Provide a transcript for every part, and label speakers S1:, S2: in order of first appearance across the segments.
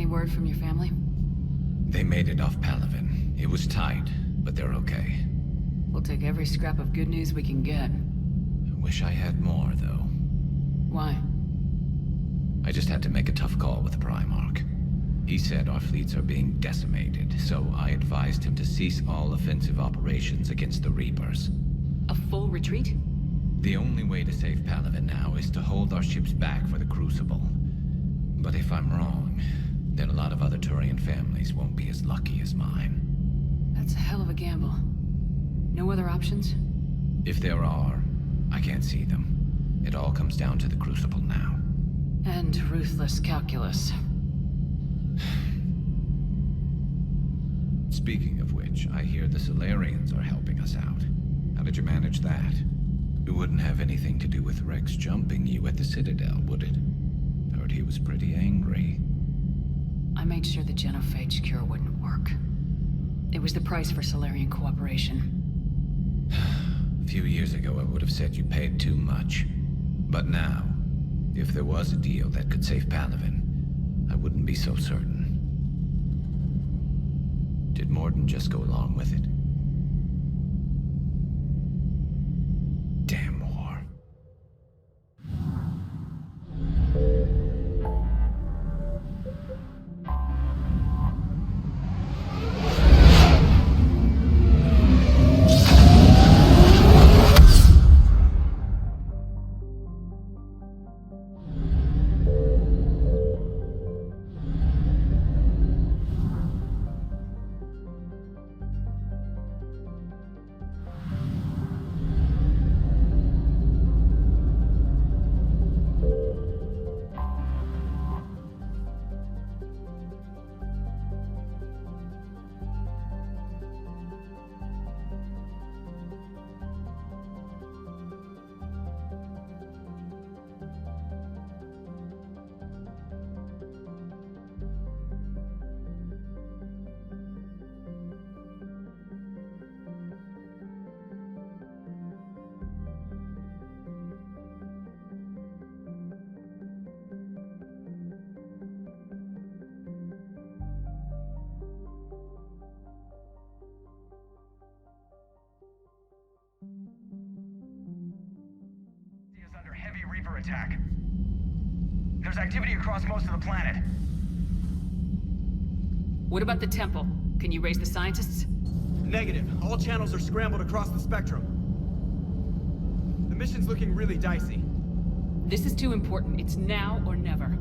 S1: word from your family?
S2: They made it off Palaven. It was tight, but they're okay.
S1: We'll take every scrap of good news we can get.
S2: I wish I had more, though.
S1: Why?
S2: I just had to make a tough call with the Primarch. He said our fleets are being decimated, so I advised him to cease all offensive operations against the Reapers.
S1: A full retreat?
S2: The only way to save Palaven now is to hold our ships back for the Crucible. But if I'm wrong, then a lot of other Turian families won't be as lucky as mine.
S1: That's a hell of a gamble. No other options?
S2: If there are, I can't see them. It all comes down to the Crucible now.
S1: And ruthless calculus.
S2: Speaking of which, I hear the Solarians are helping us out. How did you manage that? It wouldn't have anything to do with Rex jumping you at the Citadel, would it? Heard he was pretty angry.
S1: I made sure the genophage cure wouldn't work. It was the price for Solarian cooperation.
S2: A few years ago, I would have said you paid too much. But now, if there was a deal that could save Palaven, I wouldn't be so certain. Did Morden just go along with it? Damn war.
S3: Heavy Reaper attack. There's activity across most of the planet.
S1: What about the temple? Can you raise the scientists?
S3: Negative. All channels are scrambled across the spectrum. The mission's looking really dicey.
S1: This is too important. It's now or never.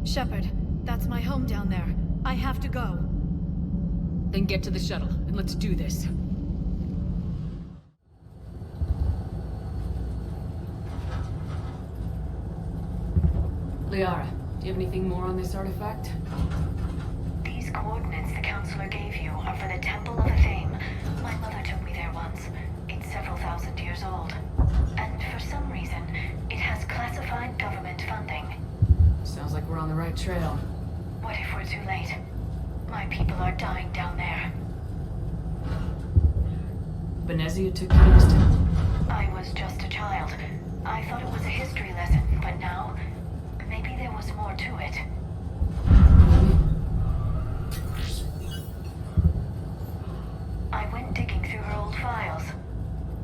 S4: Shepard, that's my home down there. I have to go.
S1: Then get to the shuttle, and let's do this. Liara, do you have anything more on this artifact?
S5: These coordinates the Counselor gave you are for the Temple of Athame. My mother took me there once. It's several thousand years old. And for some reason, it has classified government funding.
S1: Sounds like we're on the right trail.
S5: What if we're too late? My people are dying down there.
S1: Benezia took you to this temple?
S5: I was just a child. I thought it was a history lesson, but now, maybe there was more to it. I went digging through her old files.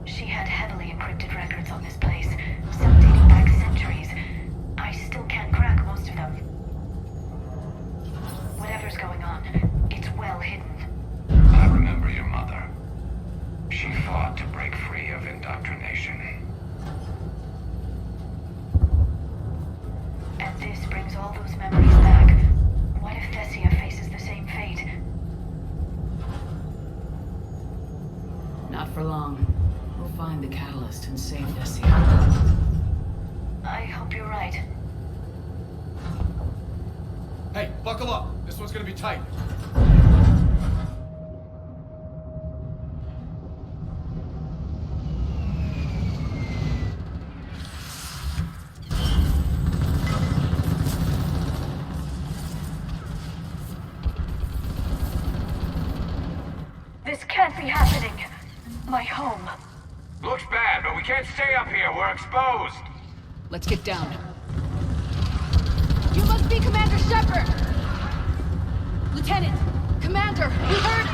S5: She had heavily encrypted records on this place, some dating back centuries. I still can't crack most of them. Whatever's going on, it's well hidden.
S6: I remember your mother. She fought to break free of indoctrination.
S5: And this brings all those memories back. What if Thessia faces the same fate?
S1: Not for long. We'll find the catalyst and save Thessia.
S5: I hope you're right.
S3: Hey, buckle up. This one's gonna be tight.
S5: This can't be happening. My home.
S6: Looks bad, but we can't stay up here. We're exposed.
S1: Let's get down.
S4: You must be Commander Shepard! Lieutenant! Commander! We heard...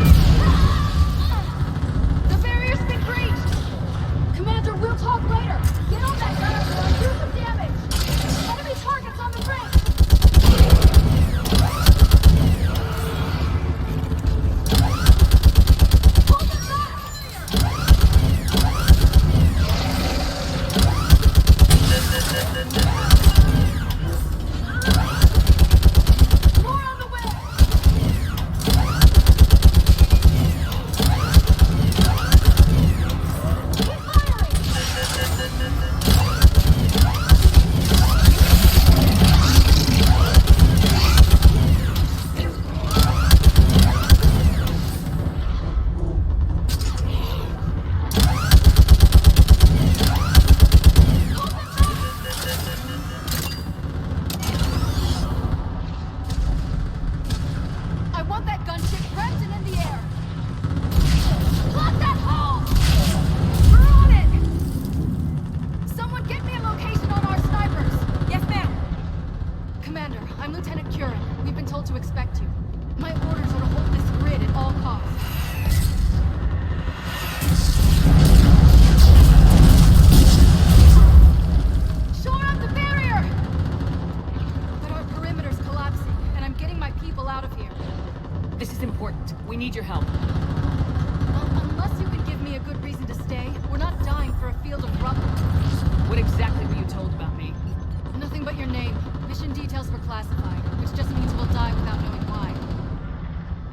S4: The barrier's been breached! Commander, we'll talk later! Get on that gun and do some damage! Enemy targets on the ring! Hold them back! More on the way! Keep firing! I want that gunship prepped and in the air. Block that hole! We're on it! Someone get me a location on our snipers. Yes, ma'am. Commander, I'm Lieutenant Curran. We've been told to expect you. My orders are to hold this grid at all costs. Shore up the barrier! But our perimeter's collapsing, and I'm getting my people out of here.
S1: This is important. We need your help.
S4: Unless you can give me a good reason to stay, we're not dying for a field of rubble.
S1: What exactly were you told about me?
S4: Nothing but your name. Mission details were classified, which just means we'll die without knowing why.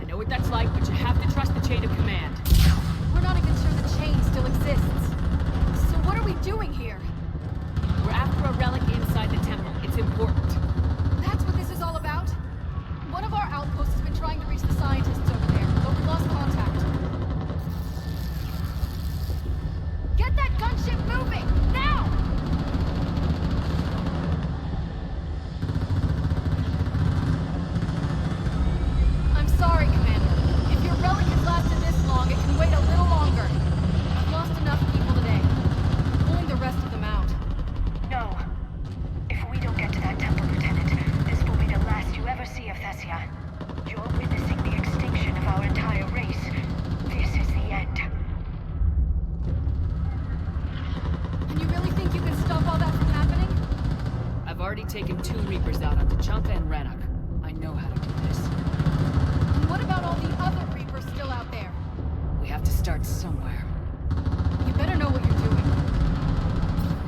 S1: I know what that's like, but you have to trust the chain of command.
S4: We're not even sure the chain still exists. So what are we doing here?
S1: We're after a relic inside the temple. It's important.
S4: That's what this is all about? One of our outposts has been trying to reach the scientists over there, but we lost contact. Get that gunship moving! Now! I'm sorry, Commander. If your relic has lasted this long, it can wait a little longer. I've lost enough people today. I'm pulling the rest of them out.
S5: No. If we don't get to that temple, Lieutenant, this will be the last you ever see of Thessia. You're witnessing the extinction of our entire race. This is the end.
S4: And you really think you can stop all that from happening?
S1: I've already taken 2 Reapers out on Tachanka and Rannoch. I know how to do this.
S4: And what about all the other Reapers still out there?
S1: We have to start somewhere.
S4: You better know what you're doing.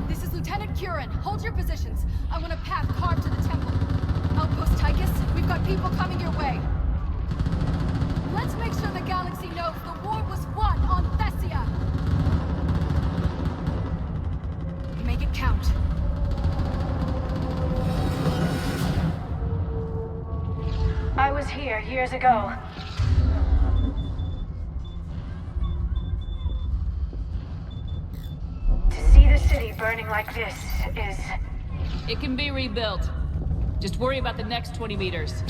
S4: This is Lieutenant Curran. Hold your positions. I want a path carved to the temple. Outpost Tychus, we've got people coming your way. Let's make sure the galaxy knows the war was won on Thessia. Make it count.
S5: I was here years ago. To see the city burning like this is...
S1: It can be rebuilt. Just worry about the next 20 meters.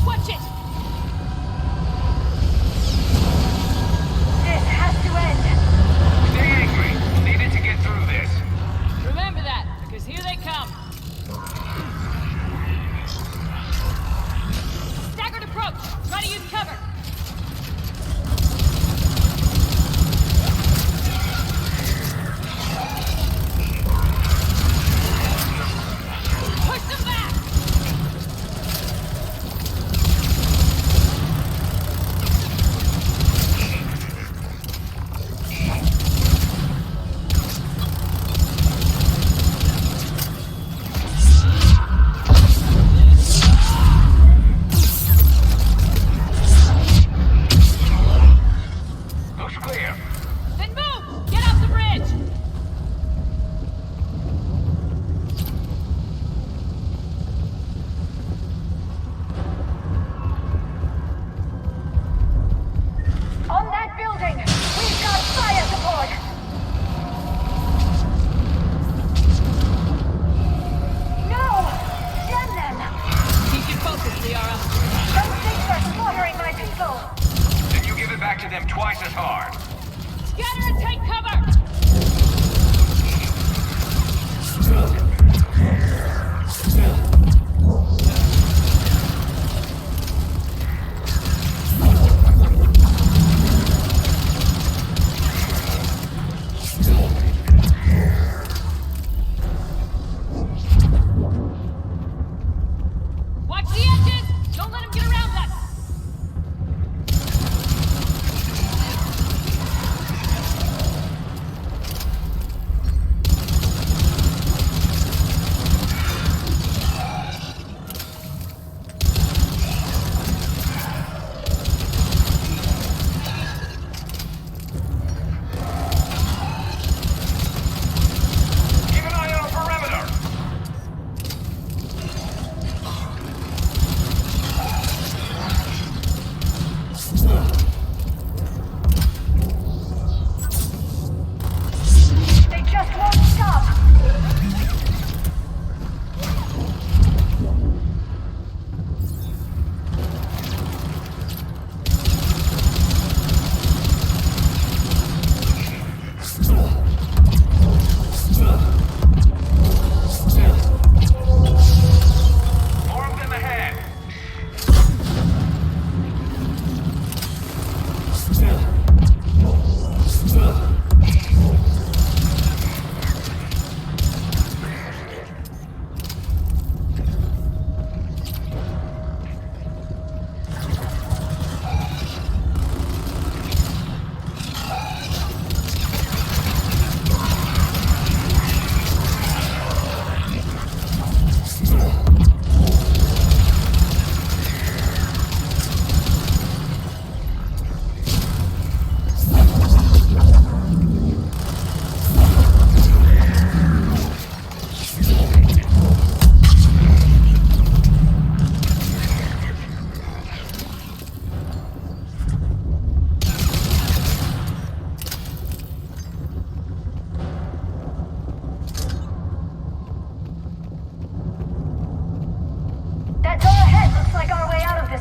S1: Watch it!
S5: This has to end.
S6: Stay angry. Needed to get through this.
S1: Remember that, because here they come. Staggered approach! Try to use cover! Push them back!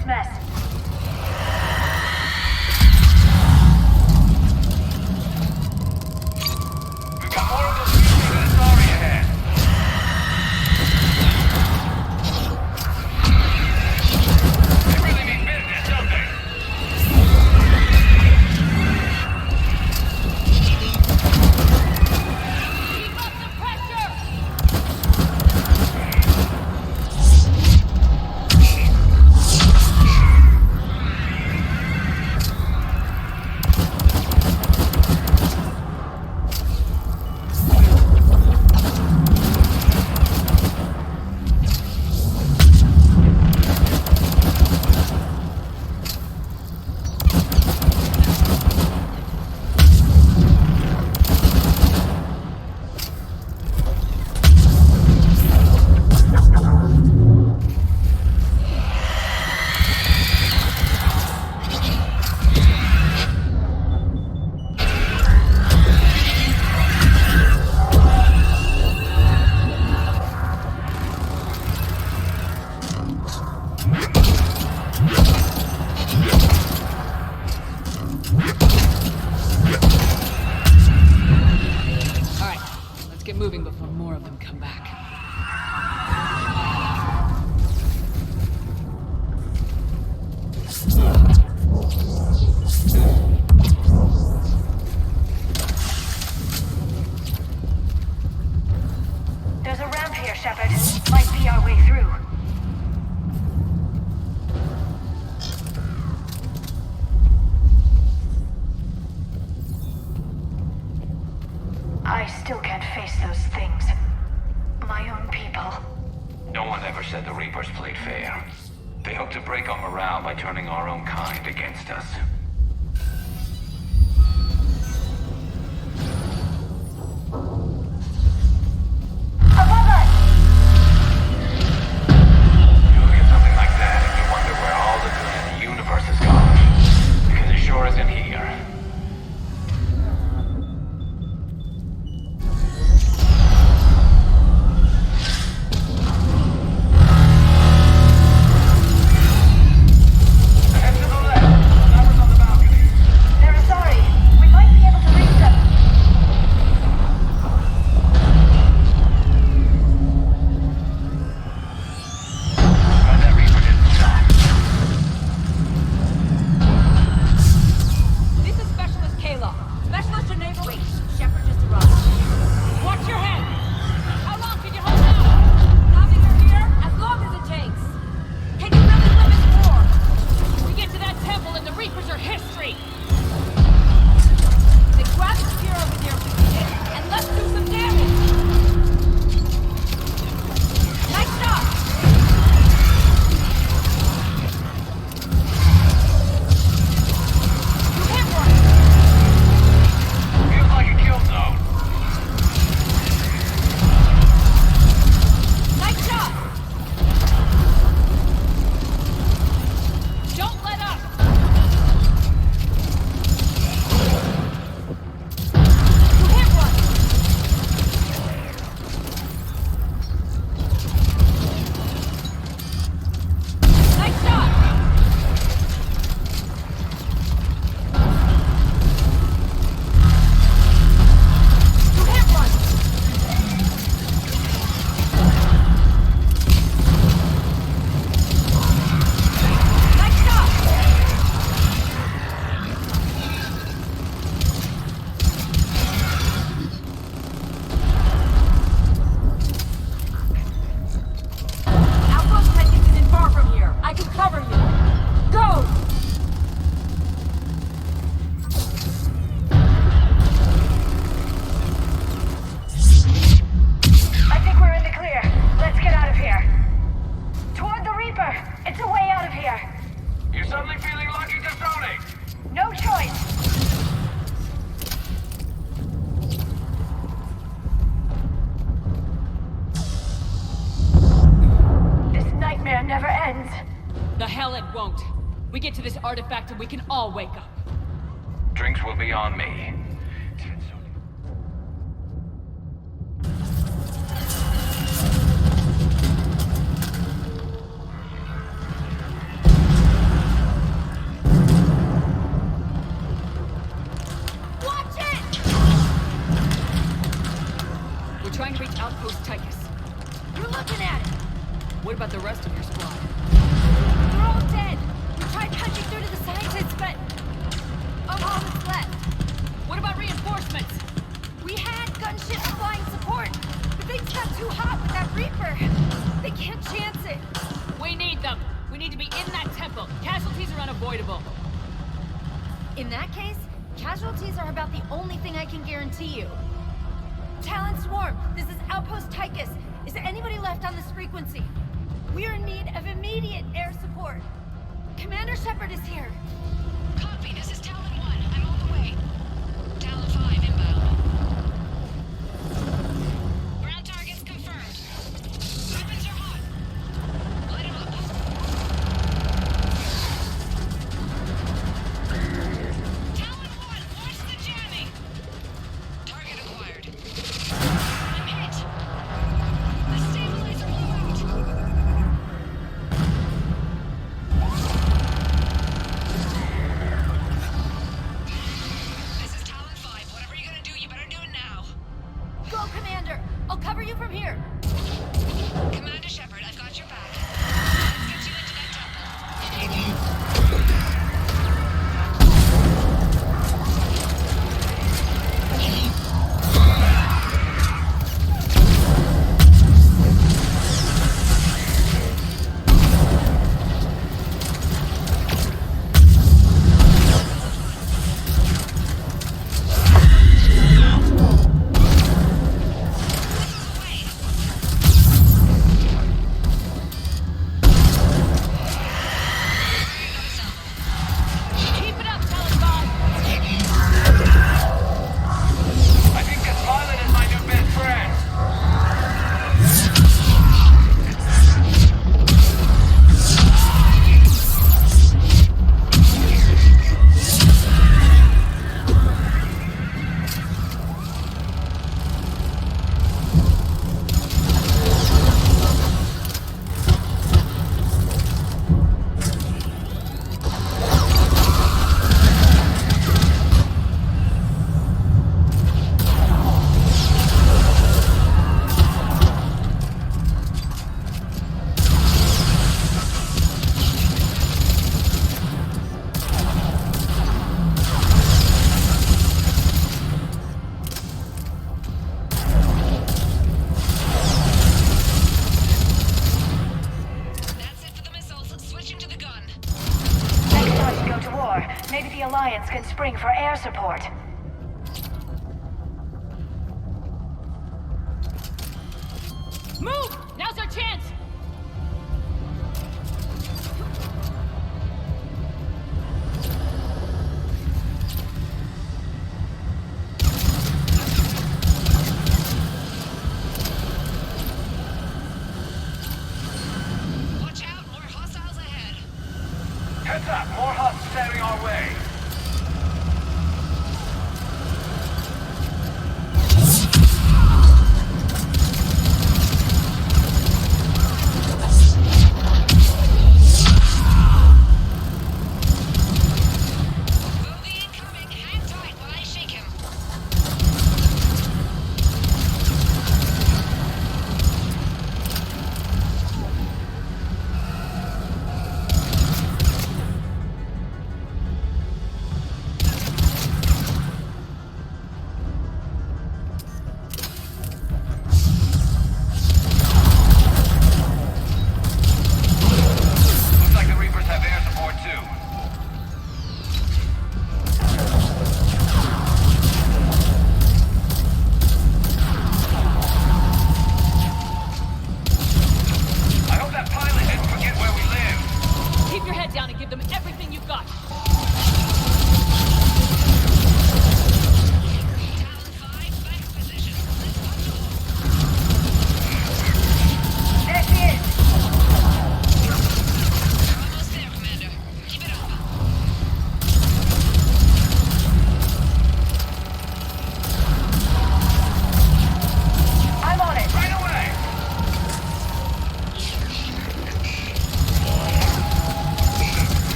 S5: this mess.
S6: We've got more of those creatures in the story ahead. They really mean business, don't they?
S4: Keep up the pressure!
S1: Alright, let's get moving before more of them come back.
S5: There's a ramp here, Shepard. Might be our way through. I still can't face those things. My own people.
S6: No one ever said the Reapers played fair. They hope to break our morale by turning our own kind against us.
S5: Above us!
S6: You look at something like that and you wonder where all the good in the universe is gone. Because it sure isn't here. Head to the left. Sniper's on the balcony.
S5: They're sorry. We might be able to reach them.
S6: Glad that Reaper didn't stop.
S4: This is Specialist Kayla. Specialist in naval reach. Shepard just arrived. Watch your head! How long can you hold out? Nothing are here? As long as it takes. Can you really win this war? We get to that temple and the Reapers are history! Then grab the spear over there if we can, and let's do some damage! Nice shot! You hit one!
S6: Feels like a kill zone.
S4: Nice shot! Don't let up! You hit one! Nice shot! You hit one! Nice shot! Outpost Penguins isn't far from here. I can cover you. Go!
S5: I think we're in the clear. Let's get out of here. Toward the Reaper. It's a way out of here.
S6: You're suddenly feeling lucky just owning.
S5: No choice. This nightmare never ends.
S4: The hell it won't. We get to this artifact and we can all wake up.
S6: Drinks will be on me.
S4: You're looking at it!
S1: What about the rest of your squad?
S4: They're all dead! We tried punching through to the scientists, but... I'm all that's left.
S1: What about reinforcements?
S4: We had gunships flying support, but things got too hot with that Reaper. They can't chance it.
S1: We need them. We need to be in that temple. Casualties are unavoidable.
S4: In that case, casualties are about the only thing I can guarantee you. Talon Swarm, this is Outpost Tychus. Is anybody left on this frequency? We're in need of immediate air support. Commander Shepard is here.
S5: Copy, this is Talon 1. I'm on the way. Talon 5 inbound. Ground targets confirmed. Weapons are hot. Light 'em up. Talon 1, watch the jamming! Target acquired. I'm hit! The stabilizer blew out! This is Talon 5. Whatever you're gonna do, you better do it now.
S4: Go, Commander! I'll cover you from here.
S5: Commander Shepard, I've got your back. Let's get you into that temple.
S1: Keep it up, Talon.
S6: I think this pilot is my new best friend.
S5: That's it for the missiles. Switching to the gun.
S7: Next time you go to war, maybe the Alliance can spring for air support.
S1: Move! Now's our chance!
S5: Watch out, more hostiles ahead.
S6: Heads up, more husks heading our way.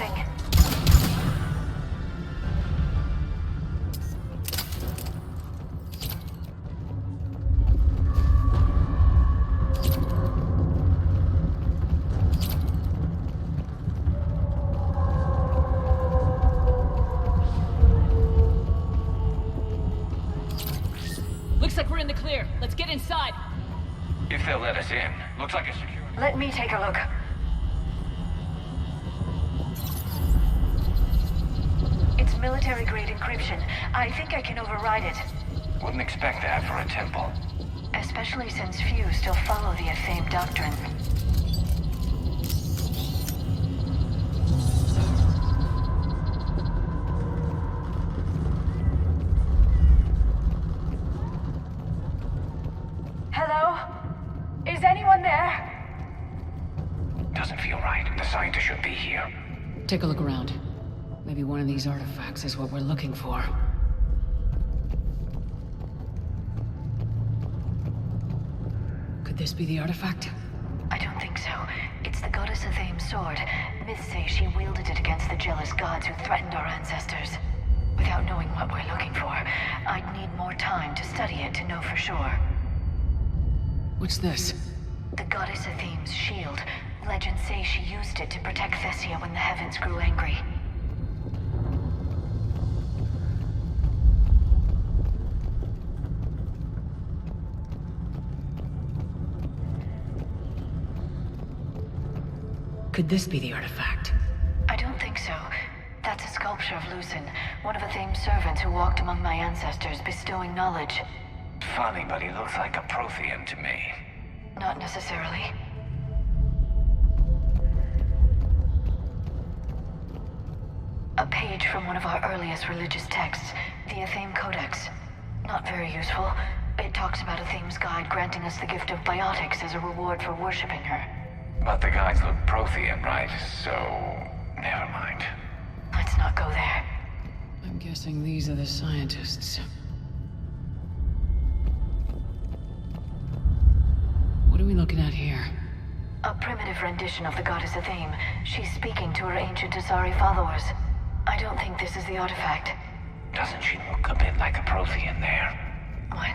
S7: something.
S1: Looks like we're in the clear. Let's get inside.
S6: If they'll let us in. Looks like a security...
S7: Let me take a look. It's military-grade encryption. I think I can override it.
S6: Wouldn't expect that for a temple.
S7: Especially since few still follow the Athame doctrine. Hello? Is anyone there?
S6: Doesn't feel right. The scientist should be here.
S1: Take a look around. Maybe one of these artifacts is what we're looking for. Could this be the artifact?
S7: I don't think so. It's the goddess Athame's sword. Myths say she wielded it against the jealous gods who threatened our ancestors. Without knowing what we're looking for, I'd need more time to study it to know for sure.
S1: What's this?
S7: The goddess Athame's shield. Legends say she used it to protect Thessia when the heavens grew angry.
S1: Could this be the artifact?
S7: I don't think so. That's a sculpture of Lucen, one of Athame's servants who walked among my ancestors, bestowing knowledge.
S6: Funny, but he looks like a Prothean to me.
S7: Not necessarily. A page from one of our earliest religious texts, the Athame Codex. Not very useful. It talks about Athame's guide granting us the gift of biotics as a reward for worshipping her.
S6: But the guys look Prothean, right? So... never mind.
S7: Let's not go there.
S1: I'm guessing these are the scientists. What are we looking at here?
S7: A primitive rendition of the goddess Athame. She's speaking to her ancient Asari followers. I don't think this is the artifact.
S6: Doesn't she look a bit like a Prothean there?
S7: What?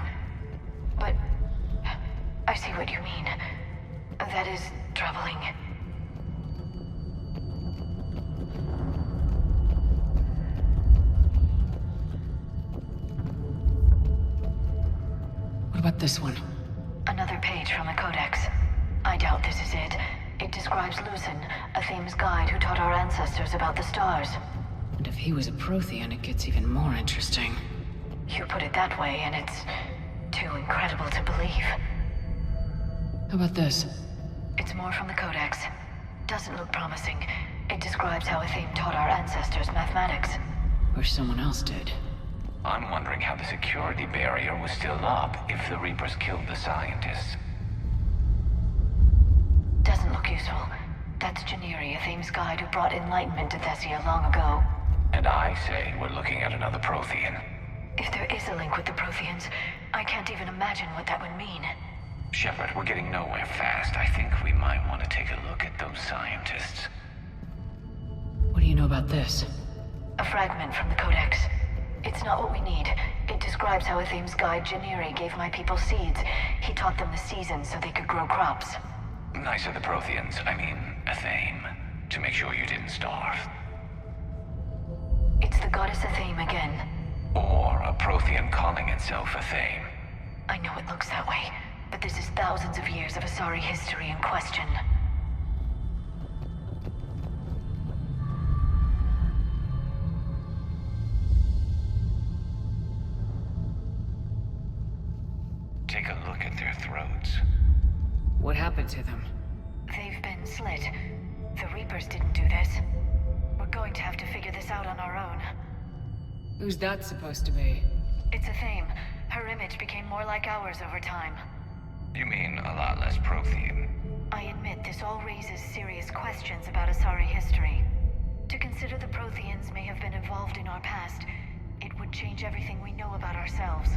S7: But... I see what you mean. That is troubling.
S1: What about this one?
S7: Another page from the Codex. I doubt this is it. It describes Lucen, Athame's guide who taught our ancestors about the stars.
S1: And if he was a Prothean, it gets even more interesting.
S7: You put it that way, and it's too incredible to believe.
S1: How about this?
S7: It's more from the Codex. Doesn't look promising. It describes how Athame taught our ancestors mathematics.
S1: Or someone else did.
S6: I'm wondering how the security barrier was still up if the Reapers killed the scientists.
S7: Doesn't look useful. That's Janiri, Athame's guide who brought enlightenment to Thessia long ago.
S6: And I say we're looking at another Prothean.
S7: If there is a link with the Protheans, I can't even imagine what that would mean.
S6: Shepard, we're getting nowhere fast. I think we might want to take a look at those scientists.
S1: What do you know about this?
S7: A fragment from the Codex. It's not what we need. It describes how Athame's guide Janiri gave my people seeds. He taught them the seasons so they could grow crops.
S6: Nice of the Protheans, I mean, Athame, to make sure you didn't starve.
S7: It's the goddess Athame again.
S6: Or a Prothean calling itself Athame.
S7: I know it looks that way, but this is thousands of years of Asari history in question.
S6: Take a look at their throats.
S1: What happened to them?
S7: They've been slit. The Reapers didn't do this. We're going to have to figure this out on our own.
S1: Who's that supposed to be?
S7: It's Athame. Her image became more like ours over time.
S6: You mean a lot less Prothean?
S7: I admit this all raises serious questions about Asari history. To consider the Protheans may have been involved in our past, it would change everything we know about ourselves.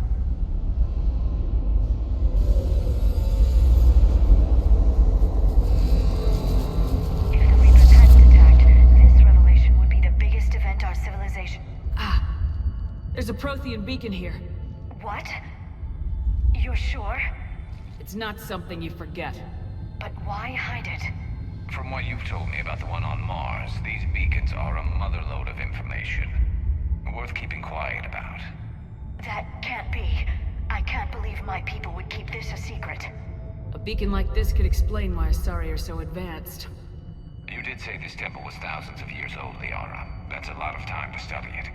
S7: If the Reapers hadn't attacked, this revelation
S1: There's a Prothean beacon here.
S7: What? You're sure?
S1: It's not something you forget.
S7: But why hide it?
S6: From what you've told me about the one on Mars, these beacons are a motherlode of information. Worth keeping quiet about.
S7: That can't be. I can't believe my people would keep this a secret.
S1: A beacon like this could explain why Asari are so advanced.
S6: You did say this temple was thousands of years old, Liara. That's a lot of time to study it.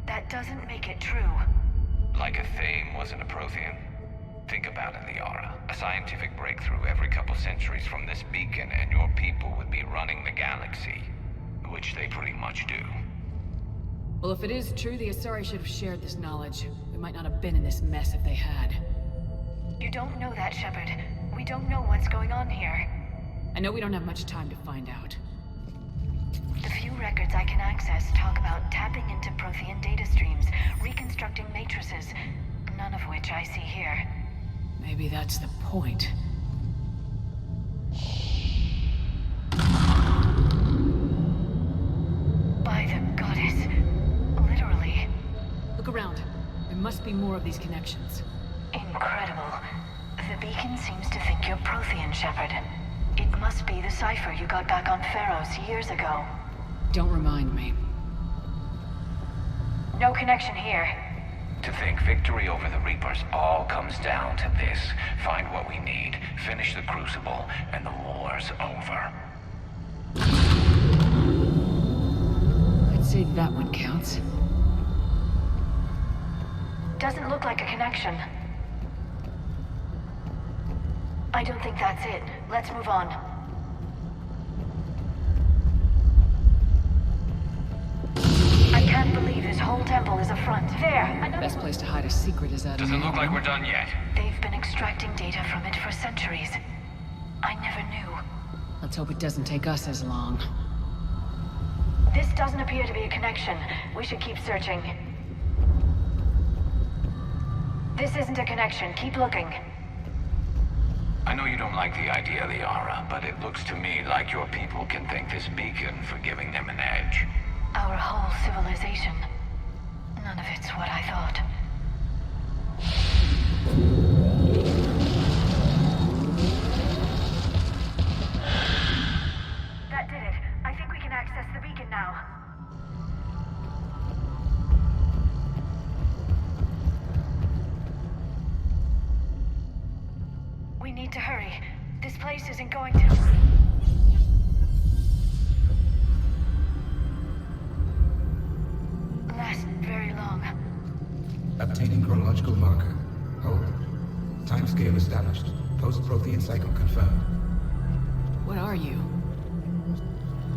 S7: That doesn't make it true.
S6: Like a Thame wasn't a Prothean. Think about it, Liara. A scientific breakthrough every couple centuries from this beacon, and your people would be running the galaxy. Which they pretty much do.
S1: Well, if it is true, the Asari should have shared this knowledge. We might not have been in this mess if they had.
S7: You don't know that, Shepard. We don't know what's going on here.
S1: I know we don't have much time to find out.
S7: The few records I can access talk about tapping into Prothean data streams, reconstructing matrices, none of which I see here.
S1: Maybe that's the point.
S7: By the goddess. Literally.
S1: Look around. There must be more of these connections.
S7: Incredible. The beacon seems to think you're Prothean, Shepard. It must be the cipher you got back on Pharaohs years ago.
S1: Don't remind me.
S7: No connection here.
S6: To think victory over the Reapers all comes down to this. Find what we need, finish the Crucible, and the war's over.
S1: I'd say that one counts.
S7: Doesn't look like a connection. I don't think that's it. Let's move on. I can't believe this whole temple is a front. There!
S1: Best place to hide a secret is out of
S6: Doesn't look like we're done yet.
S7: They've been extracting data from it for centuries. I never knew.
S1: Let's hope it doesn't take us as long.
S7: This doesn't appear to be a connection. We should keep searching. This isn't a connection. Keep looking.
S6: I know you don't like the idea, Liara, but it looks to me like your people can thank this beacon for giving them an edge.
S7: Our whole civilization. None of it's what I thought. That did it. I think we can access the beacon now. We need to hurry. This place isn't going to... last very long.
S8: Obtaining chronological marker. Hold. Timescale established. Post-Prothean cycle confirmed.
S1: What are you?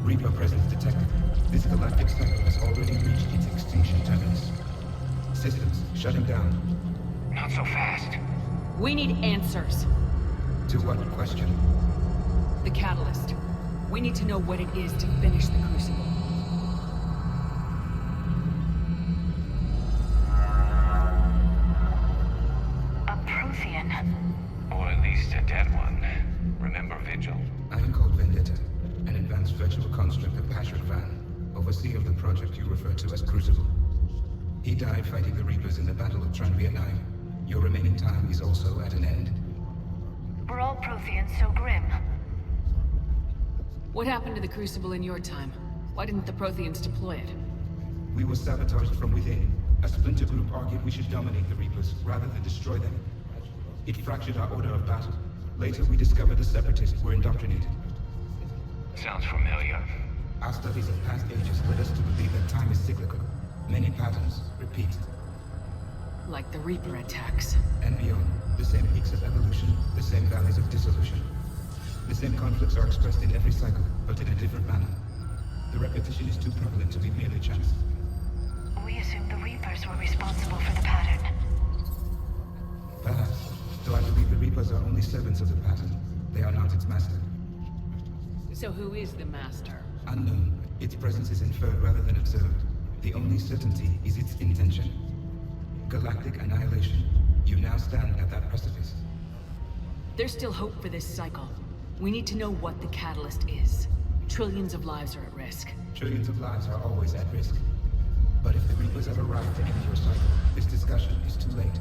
S8: Reaper presence detected. This galactic cycle has already reached its extinction terminus. Systems shutting down.
S6: Not so fast.
S1: We need answers.
S8: To what question?
S1: The catalyst. We need to know what it is to finish the Crucible.
S7: A Prothean.
S6: Or at least a dead one. Remember Vigil?
S8: I am called Vendetta, an advanced virtual construct of Patrick Van, overseer of the project you refer to as Crucible. He died fighting the Reapers in the Battle of Tranvia 9. Your remaining time is also at an end.
S7: We're all Protheans so grim.
S1: What happened to the Crucible in your time? Why didn't the Protheans deploy it?
S8: We were sabotaged from within. A splinter group argued we should dominate the Reapers rather than destroy them. It fractured our order of battle. Later, we discovered the Separatists were indoctrinated.
S6: Sounds familiar.
S8: Our studies of past ages led us to believe that time is cyclical. Many patterns repeat.
S1: Like the Reaper attacks.
S8: And beyond, the same peaks of evolution, the same valleys of dissolution. The same conflicts are expressed in every cycle, but in a different manner. The repetition is too prevalent to be merely chance.
S7: We assumed the Reapers were responsible for the pattern.
S8: Perhaps, though I believe the Reapers are only servants of the pattern. They are not its master.
S1: So who is the Master?
S8: Unknown, its presence is inferred rather than observed. The only certainty is its intention. Galactic annihilation. You now stand at that precipice.
S1: There's still hope for this cycle. We need to know what the catalyst is. Trillions of lives are at risk.
S8: Trillions of lives are always at risk. But if the Reapers have arrived to end your cycle, this discussion is too late.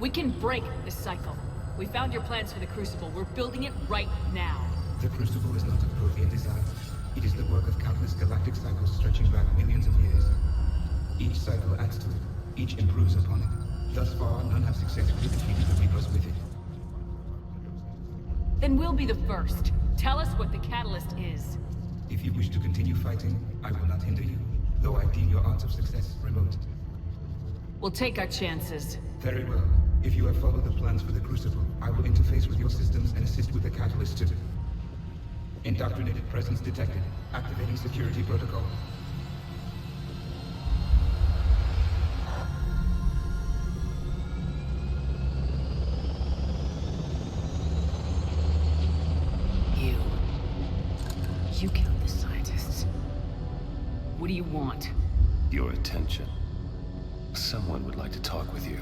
S1: We can break this cycle. We found your plans for the Crucible. We're building it right now.
S8: The Crucible is not a Prothean design. It is the work of countless galactic cycles stretching back millions of years. Each cycle adds to it. Each improves upon it. Thus far, none have successfully defeated the Reapers with it.
S1: Then we'll be the first. Tell us what the catalyst is.
S8: If you wish to continue fighting, I will not hinder you, though I deem your odds of success remote.
S1: We'll take our chances.
S8: Very well. If you have followed the plans for the Crucible, I will interface with your systems and assist with the catalyst too. Indoctrinated presence detected. Activating security protocol.
S1: You killed the scientists. What do you want?
S9: Your attention. Someone would like to talk with you.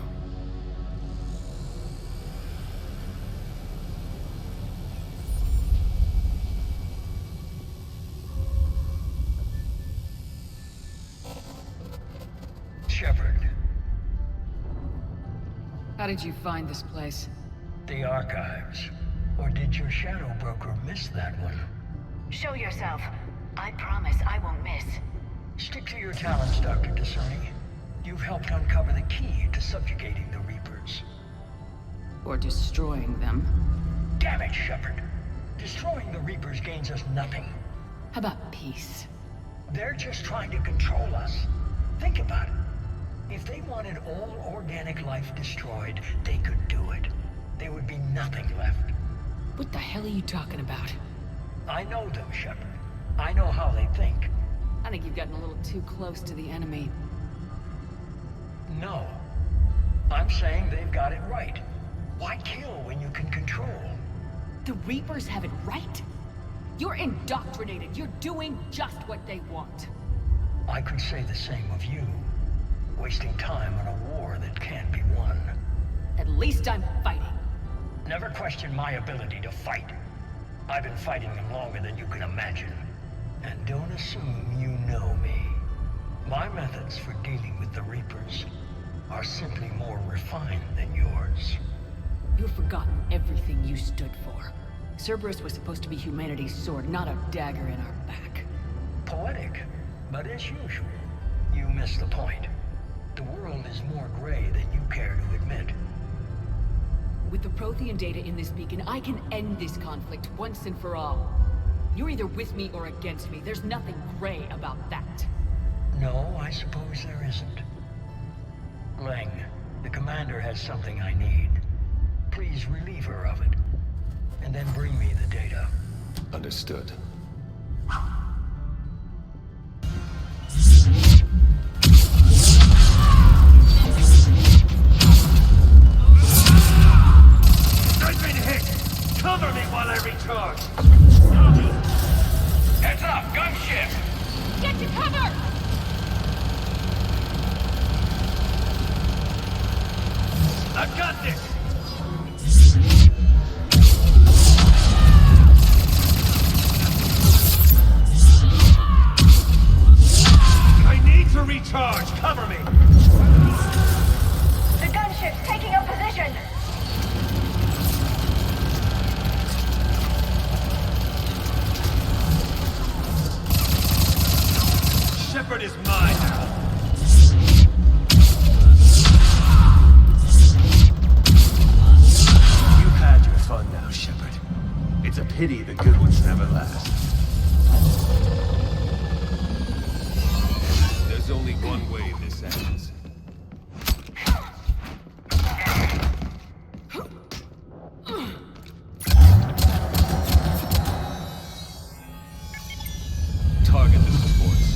S10: Shepard.
S1: How did you find this place?
S10: The archives. Or did your shadow broker miss that one?
S7: Show yourself. I promise I won't miss.
S10: Stick to your talents, Dr. Discerning. You've helped uncover the key to subjugating the Reapers.
S1: Or destroying them.
S10: Damn it, Shepard. Destroying the Reapers gains us nothing.
S1: How about peace?
S10: They're just trying to control us. Think about it. If they wanted all organic life destroyed, they could do it. There would be nothing left.
S1: What the hell are you talking about?
S10: I know them, Shepard. I know how they think.
S1: I think you've gotten a little too close to the enemy.
S10: No. I'm saying they've got it right. Why kill when you can control?
S1: The Reapers have it right? You're indoctrinated. You're doing just what they want.
S10: I could say the same of you. Wasting time on a war that can't be won.
S1: At least I'm fighting.
S10: Never question my ability to fight. I've been fighting them longer than you can imagine. And don't assume you know me. My methods for dealing with the Reapers are simply more refined than yours.
S1: You've forgotten everything you stood for. Cerberus was supposed to be humanity's sword, not a dagger in our back.
S10: Poetic, but as usual, you miss the point. The world is more gray than you care to admit.
S1: With the Prothean data in this beacon, I can end this conflict once and for all. You're either with me or against me. There's nothing gray about that.
S10: No, I suppose there isn't. Lang, the commander has something I need. Please relieve her of it. And then bring me the data.
S9: Understood.
S10: I've been hit! Cover me while I recharge!
S6: Heads up! Gunship!
S4: Get to cover!
S10: I've got this! I need to recharge! Cover me!
S7: The gunship's taking up position!
S10: Shepard is mine now!
S9: You've had your fun now, Shepard. It's a pity the good ones never last. There's only one way this ends. Target the supports.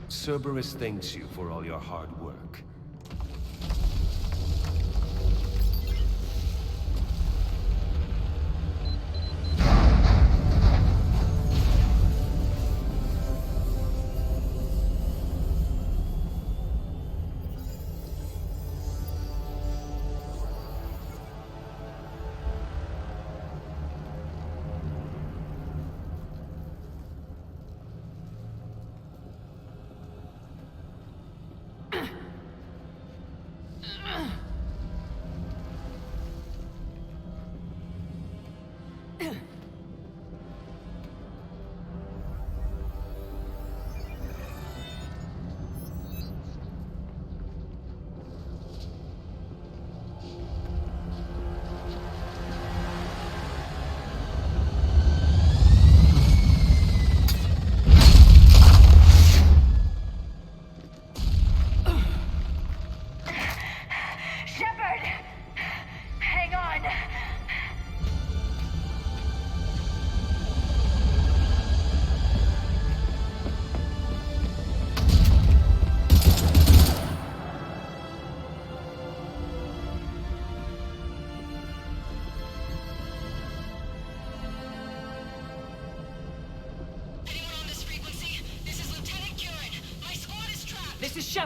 S9: Cerberus thanks you for all your hard work.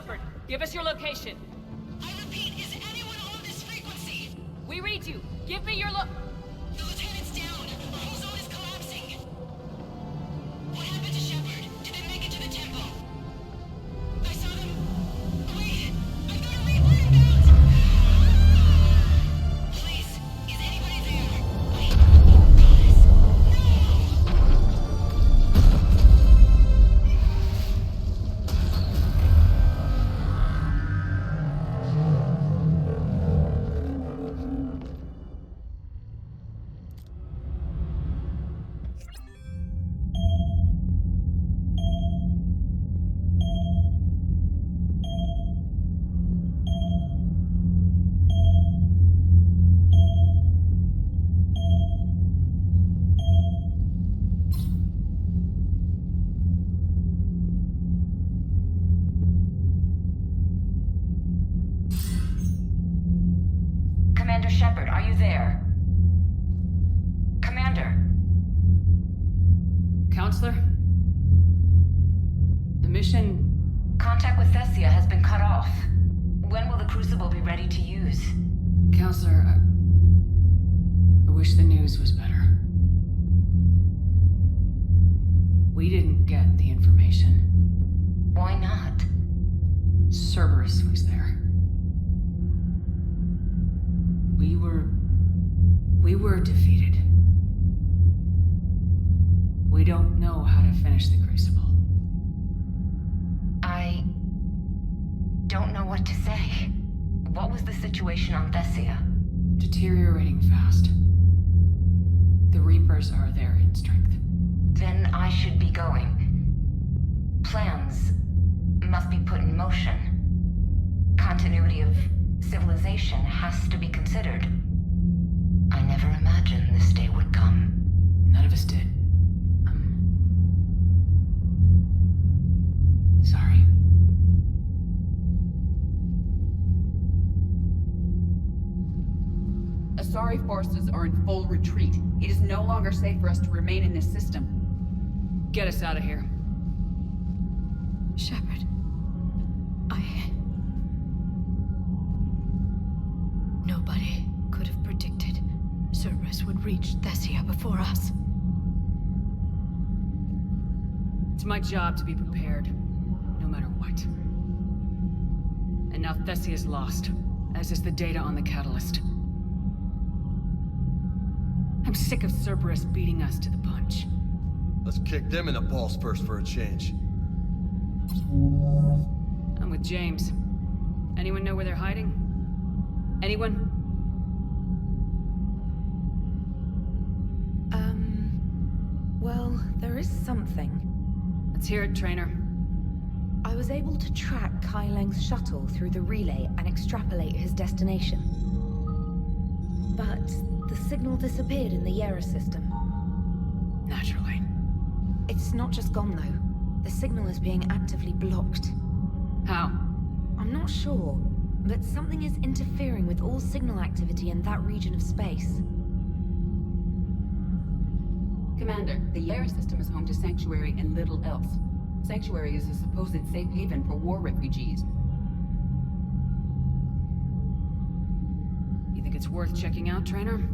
S1: Shepard. Give us your location.
S5: I repeat, is anyone on this frequency?
S1: We read you. Give me your
S5: The lieutenant's down. Our whole zone is collapsing. What happened to Shepard? Did they make it to the temple? I saw them. Wait, I've got a Reaper inbound. Please, is anybody there? Guys, Commander Shepard, are you there? Commander.
S1: Counselor? The mission...
S5: Contact with Thessia has been cut off. When will the Crucible be ready to use?
S1: Counselor, I wish the news was better. We didn't get the information.
S5: Why not?
S1: Cerberus was there. We were defeated. We don't know how to finish the Crucible.
S5: I don't know what to say. What was the situation on Thessia?
S1: Deteriorating fast. The Reapers are there in strength.
S5: Then I should be going. Plans must be put in motion. Continuity of civilization has to be considered. I never imagined this day would come.
S1: None of us did. Sorry.
S11: Asari forces are in full retreat. It is no longer safe for us to remain in this system.
S1: Get us out of here.
S4: Shepard. Nobody could have predicted Cerberus would reach Thessia before us.
S1: It's my job to be prepared, no matter what. And now Thessia's lost, as is the data on the catalyst. I'm sick of Cerberus beating us to the punch.
S9: Let's kick them in the balls first for a change.
S1: I'm with James. Anyone know where they're hiding? Anyone?
S12: Well, there is something.
S1: Let's hear it, Trainer.
S12: I was able to track Kai Leng's shuttle through the relay and extrapolate his destination. But the signal disappeared in the Yera system.
S1: Naturally.
S12: It's not just gone, though. The signal is being actively blocked.
S1: How?
S12: I'm not sure, but something is interfering with all signal activity in that region of space.
S11: Commander, the Yera system is home to Sanctuary and little else. Sanctuary is a supposed safe haven for war refugees.
S1: You think it's worth checking out, Trainer?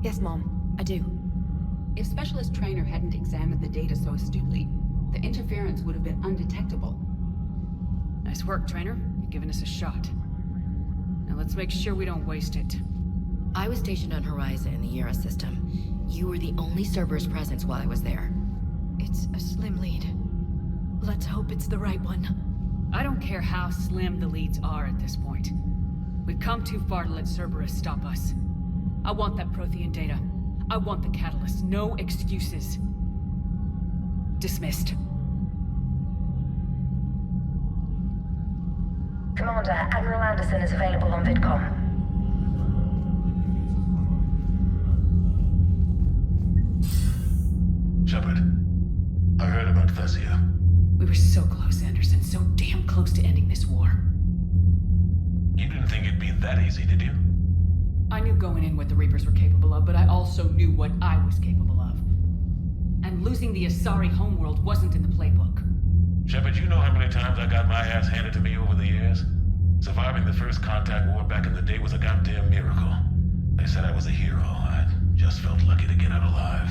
S12: Yes, Mom, I do.
S11: If Specialist Trainer hadn't examined the data so astutely, the interference would have been undetectable.
S1: Nice work, Trainer. You've given us a shot. Now let's make sure we don't waste it.
S13: I was stationed on Horizon in the Yera system. You were the only Cerberus presence while I was there.
S4: It's a slim lead. Let's hope it's the right one.
S1: I don't care how slim the leads are at this point. We've come too far to let Cerberus stop us. I want that Prothean data. I want the catalyst. No excuses. Dismissed.
S5: Commander, Admiral Anderson is available on VidCom.
S9: Shepard, I heard about Thessia.
S1: We were so close, Anderson. So damn close to ending this war.
S9: You didn't think it'd be that easy, did you?
S1: I knew going in what the Reapers were capable of, but I also knew what I was capable of. And losing the Asari homeworld wasn't in the playbook.
S14: Shepard, you know how many times I got my ass handed to me over the years? Surviving the first contact war back in the day was a goddamn miracle. They said I was a hero. I just felt lucky to get out alive.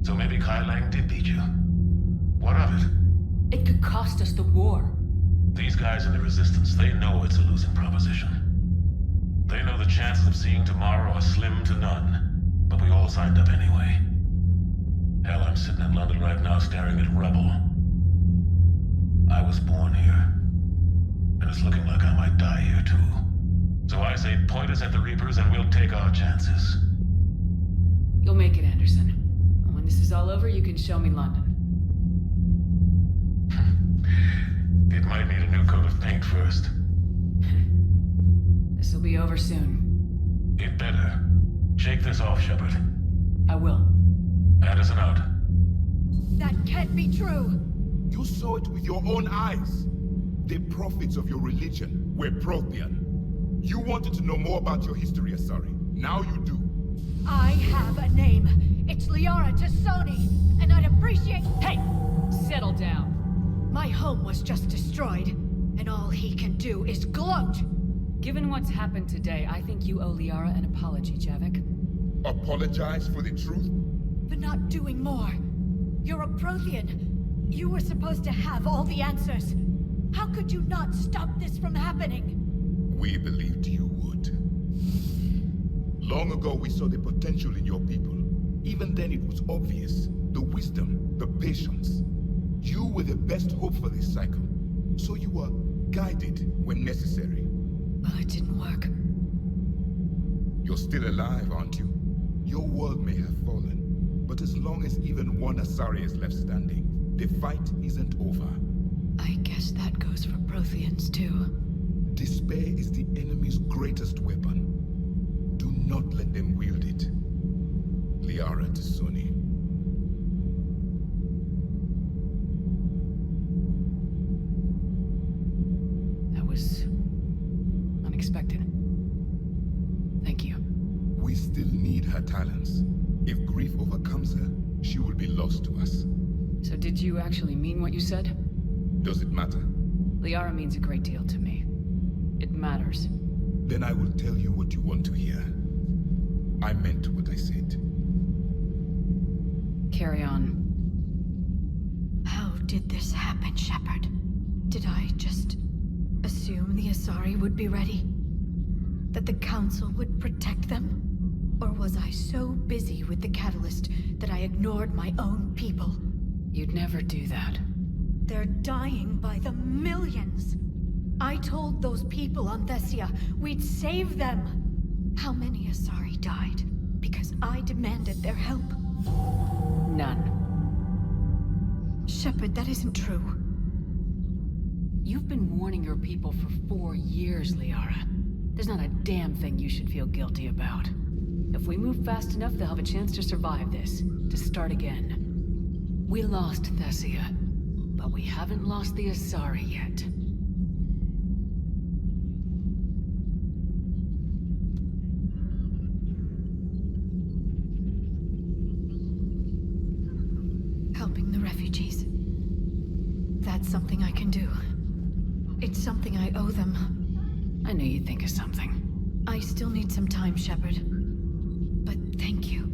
S14: So maybe Kai Lang did beat you. What of it?
S1: It could cost us the war.
S14: These guys in the Resistance, they know it's a losing proposition. They know the chances of seeing tomorrow are slim to none. But we all signed up anyway. Hell, I'm sitting in London right now staring at rubble. I was born here. And it's looking like I might die here too. So I say point us at the Reapers and we'll take our chances.
S1: You'll make it, Anderson. And when this is all over, you can show me London.
S14: It might need a new coat of paint first.
S1: This'll be over soon.
S14: It better. Shake this off, Shepard.
S1: I will.
S14: Anderson out.
S4: That can't be true!
S15: You saw it with your own eyes. The prophets of your religion were Prothean. You wanted to know more about your history, Asari. Now you do.
S4: I have a name. It's Liara Tassoni, and I'd appreciate—
S1: Hey! Settle down.
S4: My home was just destroyed, and all he can do is gloat!
S1: Given what's happened today, I think you owe Liara an apology, Javik.
S15: Apologize for the truth?
S4: For not doing more. You're a Prothean. You were supposed to have all the answers. How could you not stop this from happening?
S15: We believed you would. Long ago, we saw the potential in your people. Even then, it was obvious. The wisdom, the patience. You were the best hope for this cycle. So you were guided when necessary.
S4: Well, it didn't work.
S15: You're still alive, aren't you? Your world may have fallen, but as long as even one Asari is left standing, the fight isn't over.
S4: I guess that goes for Protheans, too.
S15: Despair is the enemy's greatest weapon. Do not let them wield it. Liara Tassoni.
S1: That was unexpected. Thank you.
S15: We still need her talents. If grief overcomes her, she will be lost to us.
S1: So did you actually mean what you said?
S15: Does it matter?
S1: Liara means a great deal to me. It matters.
S15: Then I will tell you what you want to hear. I meant what I said.
S1: Carry on.
S4: How did this happen, Shepard? Did I just assume the Asari would be ready? That the Council would protect them? Or was I so busy with the Catalyst that I ignored my own people?
S1: You'd never do that.
S4: They're dying by the millions. I told those people on Thessia we'd save them. How many Asari died because I demanded their help?
S1: None.
S4: Shepard, that isn't true.
S1: You've been warning your people for 4 years, Liara. There's not a damn thing you should feel guilty about. If we move fast enough, they'll have a chance to survive this, to start again. We lost Thessia, but we haven't lost the Asari yet.
S4: Helping the refugees. That's something I can do. It's something I owe them.
S1: I knew you'd think of something.
S4: I still need some time, Shepard. But thank you.